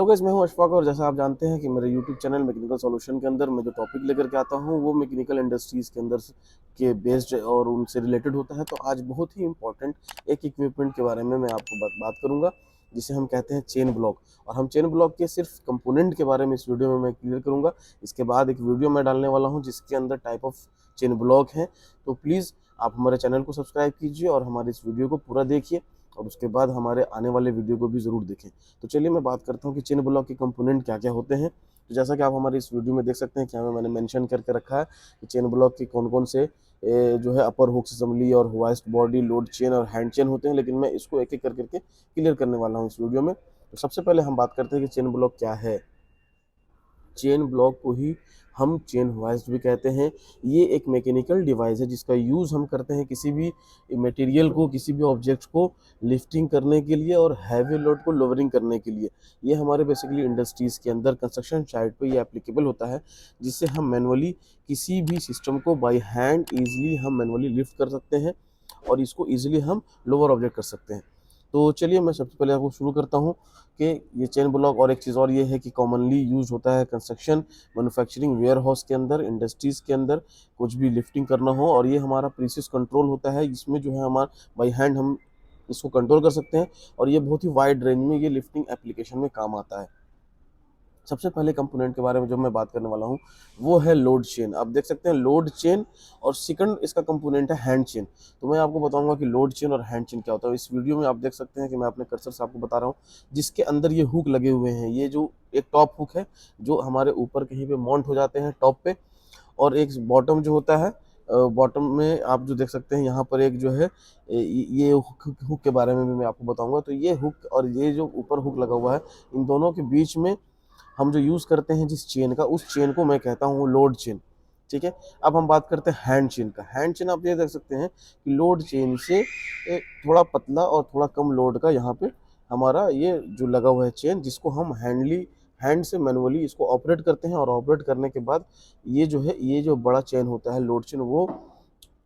Guys, मैं हूं अशफाक और जैसा आप जानते हैं कि मेरे यूट्यूब चैनल मैकेनिकल सॉल्यूशन के अंदर मैं जो टॉपिक लेकर के आता हूं वो मैकेनिकल इंडस्ट्रीज़ के अंदर के बेस्ड और उनसे रिलेटेड होता है। तो आज बहुत ही इंपॉर्टेंट एक इक्विपमेंट के बारे में मैं आपको बात करूंगा जिसे हम कहते हैं चेन ब्लॉक। और हम चेन ब्लॉक के सिर्फ कंपोनेंट के बारे में इस वीडियो में मैं क्लियर करूंगा। इसके बाद एक वीडियो मैं डालने वाला हूँ जिसके अंदर टाइप ऑफ चेन ब्लॉक हैं। तो प्लीज़ आप हमारे चैनल को सब्सक्राइब कीजिए और हमारे इस वीडियो को पूरा देखिए और उसके बाद हमारे आने वाले वीडियो को भी ज़रूर देखें। तो चलिए मैं बात करता हूँ कि चेन ब्लॉक के कंपोनेंट क्या क्या होते हैं। तो जैसा कि आप हमारे इस वीडियो में देख सकते हैं कि हमें मैंने मेंशन करके रखा है कि चेन ब्लॉक के कौन कौन से जो है अपर हुक्स असेंबली और होइस्ट बॉडी लोड चेन और हैंड चेन होते हैं, लेकिन मैं इसको एक एक करके क्लियर करने वाला हूँ इस वीडियो में। तो सबसे पहले हम बात करते हैं कि चेन ब्लॉक क्या है। चेन ब्लॉक को ही हम चेन होइस्ट भी कहते हैं। ये एक मैकेनिकल डिवाइस है जिसका यूज़ हम करते हैं किसी भी मटेरियल को, किसी भी ऑब्जेक्ट को लिफ्टिंग करने के लिए और हैवी लोड को लोअरिंग करने के लिए। ये हमारे बेसिकली इंडस्ट्रीज़ के अंदर कंस्ट्रक्शन साइट पे ये एप्लीकेबल होता है, जिससे हम मैनुअली किसी भी सिस्टम को बाय हैंड ईजिली हम मैनुअली लिफ्ट कर सकते हैं और इसको ईजिली हम लोअर ऑब्जेक्ट कर सकते हैं। तो चलिए मैं सबसे पहले आपको शुरू करता हूँ कि ये चेन ब्लॉक। और एक चीज़ और ये है कि कॉमनली यूज होता है कंस्ट्रक्शन, मैन्युफैक्चरिंग, वेयर हाउस के अंदर, इंडस्ट्रीज़ के अंदर कुछ भी लिफ्टिंग करना हो। और ये हमारा प्रीसियस कंट्रोल होता है, इसमें जो है हमारा बाई हैंड हम इसको कंट्रोल कर सकते हैं और ये बहुत ही वाइड रेंज में ये लिफ्टिंग एप्लीकेशन में काम आता है। सबसे पहले कंपोनेंट के बारे में जो मैं बात करने वाला हूँ वो है लोड चेन। आप देख सकते हैं लोड चेन, और सेकंड इसका कंपोनेंट है हैंड चेन। तो मैं आपको बताऊंगा कि लोड चेन और हैंड चेन क्या होता है। इस वीडियो में आप देख सकते हैं कि मैं अपने कर्सर से आपको बता रहा हूँ जिसके अंदर ये हुक लगे हुए हैं। ये जो एक टॉप हुक है जो हमारे ऊपर कहीं पे माउंट हो जाते हैं टॉप पे, और एक बॉटम जो होता है, बॉटम में आप जो देख सकते हैं यहाँ पर एक जो है ये हुक के बारे में भी मैं आपको बताऊंगा। तो ये हुक और ये जो ऊपर हुक लगा हुआ है, इन दोनों के बीच में हम जो यूज़ करते हैं जिस चेन का, उस चेन को मैं कहता हूँ लोड चेन। ठीक है, अब हम बात करते हैं हैंड चेन का। हैंड चेन आप ये देख सकते हैं कि लोड चेन से थोड़ा पतला और थोड़ा कम लोड का यहाँ पे हमारा ये जो लगा हुआ है चेन, जिसको हम हैंड से मैनुअली इसको ऑपरेट करते हैं। और ऑपरेट करने के बाद ये जो है, ये जो बड़ा चेन होता है लोड चेन, वो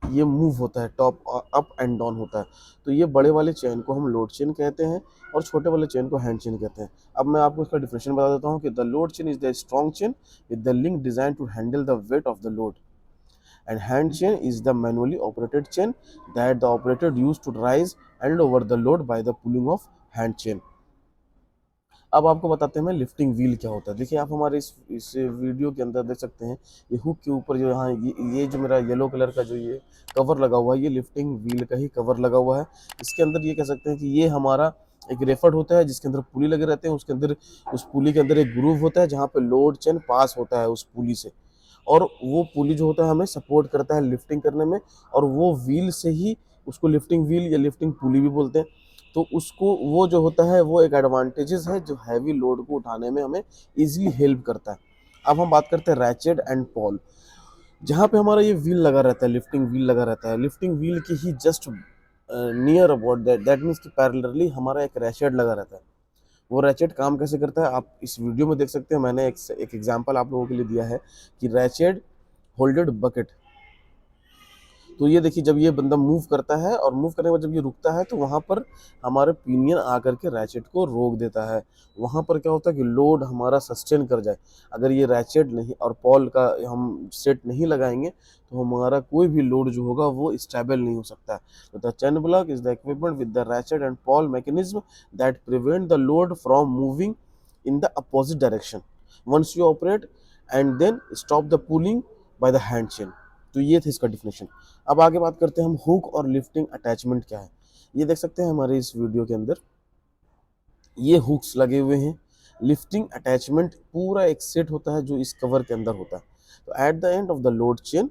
ये मूव होता है, टॉप अप एंड डाउन होता है। तो ये बड़े वाले चेन को हम लोड चेन कहते हैं और छोटे वाले चेन को हैंड चेन कहते हैं। अब मैं आपको इसका डिफिनेशन बता देता हूँ कि the load chain is the strong chain with the link design to handle the weight of the load, and hand chain is the manually operated chain that the operator used to rise and lower the load by the pulling of hand chain। अब आपको बताते हैं मैं lifting wheel क्या होता है। देखिए आप हमारे इस वीडियो के अंदर देख सकते हैं ये हुक के ऊपर जो यहाँ ये जो मेरा येलो कलर का जो ये कवर लगा हुआ है, ये लिफ्टिंग व्हील का ही कवर लगा हुआ है। इसके अंदर ये कह सकते हैं कि ये हमारा एक रेफर्ड होता है जिसके अंदर पुली लगे रहते हैं। उसके अंदर, उस पुली के अंदर एक ग्रूव होता है जहाँ पे लोड चेन पास होता है उस पुली से, और वो पुली जो होता है हमें सपोर्ट करता है लिफ्टिंग करने में। और वो व्हील से ही, उसको लिफ्टिंग व्हील या लिफ्टिंग पुली भी बोलते हैं। तो उसको वो जो होता है वो एक एडवांटेजेस है जो हैवी लोड को उठाने में हमें इजीली हेल्प करता है। अब हम बात करते हैं रैचेट एंड पॉल, जहाँ पे हमारा ये व्हील लगा रहता है, लिफ्टिंग व्हील लगा रहता है। लिफ्टिंग व्हील के ही just near about that means कि पैरेलली हमारा एक रैचेट लगा रहता है। वो रैचेट काम कैसे करता है आप इस वीडियो में देख सकते हैं। मैंने एक एग्जांपल आप लोगों के लिए दिया है कि रैचेट होल्डेड बकेट। तो ये देखिए जब ये बंदा मूव करता है और मूव करने के बाद जब ये रुकता है तो वहाँ पर हमारे पिनियन आकर के रैचेट को रोक देता है। वहाँ पर क्या होता है कि लोड हमारा सस्टेन कर जाए। अगर ये रैचेट नहीं और पॉल का हम सेट नहीं लगाएंगे तो हमारा कोई भी लोड जो होगा वो स्टेबल नहीं हो सकता। तो the chain block is the equipment with the ratchet and Paul mechanism that prevent the load from moving in the opposite direction once you operate and then stop the pulling by the hand chain। तो ये थे इसका definition. अब आगे बात करते हैं हम हुक और लिफ्टिंग अटैचमेंट क्या है। ये देख सकते हैं हमारे इस वीडियो के अंदर ये हुक्स लगे हुए हैं। लिफ्टिंग अटैचमेंट पूरा एक सेट होता है जो इस कवर के अंदर होता है। तो at the end of the load chain,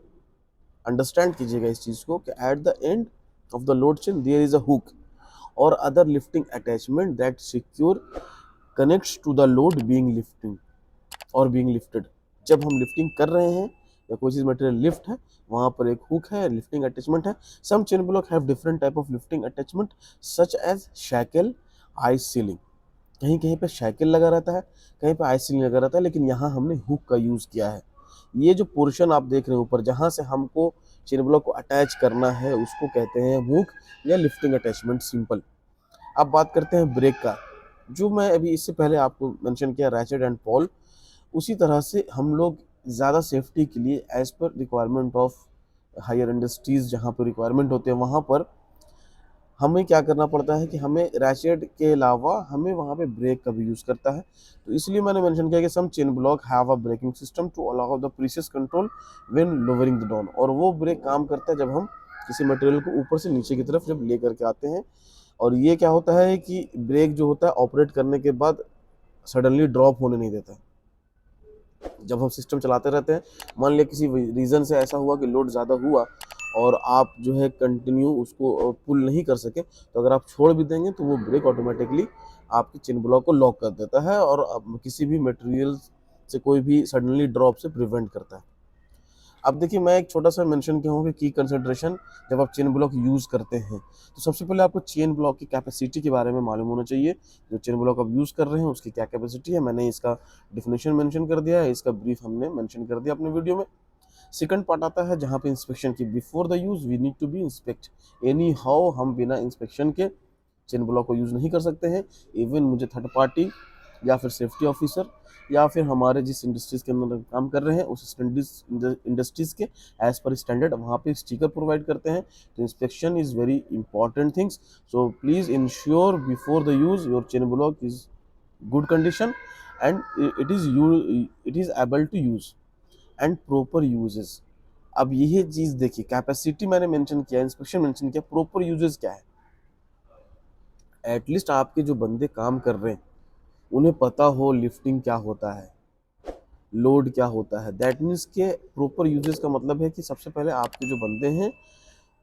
understand कीजिएगा इस चीज को कि at the end of the load chain there is a hook और other lifting attachment that secure connects to the load being lifting और बीइंग लिफ्टेड। जब हम lifting कर रहे हैं या कोई चीज मटेरियल लिफ्ट है, वहां पर एक हुक है, लिफ्टिंग अटैचमेंट है। Some chain block have different type of lifting attachment such as shackle, ice ceiling. कहीं कहीं पे शैकल लगा रहता है, कहीं पे आइस सीलिंग लगा रहता है, लेकिन यहाँ हमने हुक का यूज किया है। ये जो पोर्शन आप देख रहे हैं ऊपर, जहाँ से हमको चेन ब्लॉक को अटैच करना है, उसको कहते हैं हुक या लिफ्टिंग अटैचमेंट, सिंपल। अब बात करते हैं ब्रेक का। जो मैं अभी इससे पहले आपको मेंशन किया रैचेट एंड पॉल, उसी तरह से हम लोग ज़्यादा सेफ्टी के लिए as per requirement of higher industries जहाँ पर रिक्वायरमेंट होते हैं वहाँ पर हमें क्या करना पड़ता है कि हमें रैचेट के अलावा हमें वहाँ पे ब्रेक का भी यूज़ करता है। तो इसलिए मैंने मेंशन किया कि some chain block have a braking system to allow the precious control when lowering the down, और वो ब्रेक काम करता है जब हम किसी मटेरियल को ऊपर से नीचे की तरफ जब ले करके आते हैं। और ये क्या होता है कि ब्रेक जो होता है ऑपरेट करने के बाद सडनली ड्रॉप होने नहीं देता। जब हम सिस्टम चलाते रहते हैं, मान लिया किसी रीज़न से ऐसा हुआ कि लोड ज़्यादा हुआ और आप जो है कंटिन्यू उसको पुल नहीं कर सके, तो अगर आप छोड़ भी देंगे तो वो ब्रेक ऑटोमेटिकली आपके चेन ब्लॉक को लॉक कर देता है और किसी भी मटेरियल से कोई भी सडनली ड्रॉप से प्रिवेंट करता है। अब देखिए, मैं एक छोटा सा मेंशन किया हूँ कि की कंसिडरेशन जब आप चेन ब्लॉक यूज़ करते हैं, तो सबसे पहले आपको चेन ब्लॉक की कैपेसिटी के बारे में मालूम होना चाहिए। जो चेन ब्लॉक आप यूज़ कर रहे हैं उसकी क्या कैपेसिटी है, मैंने इसका डिफिनेशन मेंशन कर दिया है, इसका ब्रीफ हमने मेंशन कर दिया अपने वीडियो में। सेकंड पार्ट आता है जहाँ पे इंस्पेक्शन की, before the use we need to be inspect anyhow, हम बिना इंस्पेक्शन के चेन ब्लॉक को यूज़ नहीं कर सकते हैं। इवन मुझे थर्ड पार्टी या फिर सेफ्टी ऑफिसर या फिर हमारे जिस इंडस्ट्रीज़ के अंदर काम कर रहे हैं उस इंडस्ट्रीज़ के एज पर स्टैंडर्ड वहाँ पे स्टिकर प्रोवाइड करते हैं। तो inspection is very important things, so please ensure before the use your chain block is good condition and it is able to use and proper usages. अब यही चीज़ देखिए, capacity मैंने मेंशन किया, इंस्पेक्शन मेंशन किया, प्रॉपर यूजेस क्या है। At least आपके जो बंदे काम कर रहे हैं उन्हें पता हो लिफ्टिंग क्या होता है, लोड क्या होता है। दैट मीन्स के प्रॉपर यूजेस का मतलब है कि सबसे पहले आपके जो बंदे हैं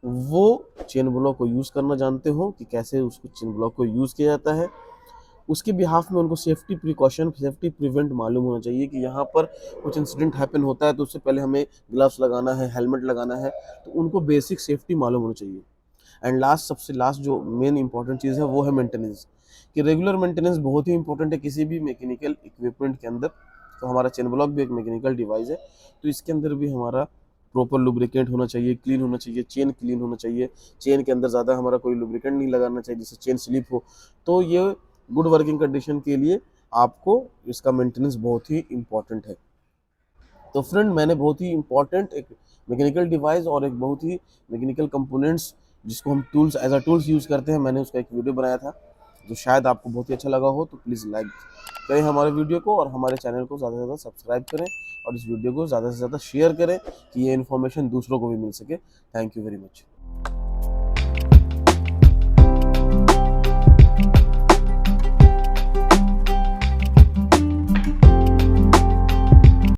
वो चेन ब्लॉक को यूज़ करना जानते हो कि कैसे उसको चेन ब्लॉक को यूज़ किया जाता है। उसके बिहाफ में उनको सेफ्टी प्रिकॉशन, सेफ्टी प्रिवेंट मालूम होना चाहिए कि यहाँ पर कुछ इंसिडेंट हैपन होता है तो उससे पहले हमें ग्लव्स लगाना है, हेलमेट लगाना है, तो उनको बेसिक सेफ्टी मालूम होना चाहिए। एंड लास्ट, सबसे लास्ट जो मेन इंपॉर्टेंट चीज़ है वो है मेंटेनेंस, कि रेगुलर मेंटेनेंस बहुत ही इंपॉर्टेंट है किसी भी मैकेनिकल इक्विपमेंट के अंदर। तो हमारा चेन ब्लॉक भी एक मैकेनिकल डिवाइस है, तो इसके अंदर भी हमारा प्रॉपर लुब्रिकेंट होना चाहिए, क्लीन होना चाहिए, चेन क्लीन होना चाहिए, चेन के अंदर ज़्यादा हमारा कोई लुब्रिकेंट नहीं लगाना चाहिए जिससे चेन स्लिप हो। तो ये गुड वर्किंग कंडीशन के लिए आपको इसका मेंटेनेंस बहुत ही इंपॉर्टेंट है। तो फ्रेंड, मैंने बहुत ही इंपॉर्टेंट एक मैकेनिकल डिवाइस और एक बहुत ही मैकेनिकल कंपोनेंट्स जिसको हम tools as a tools use करते हैं, मैंने उसका एक वीडियो बनाया था जो शायद आपको बहुत ही अच्छा लगा हो। तो प्लीज़ लाइक करें हमारे वीडियो को और हमारे चैनल को ज़्यादा से ज़्यादा सब्सक्राइब करें और इस वीडियो को ज़्यादा से ज़्यादा शेयर करें कि ये इन्फॉर्मेशन दूसरों को भी मिल सके। Thank you very much.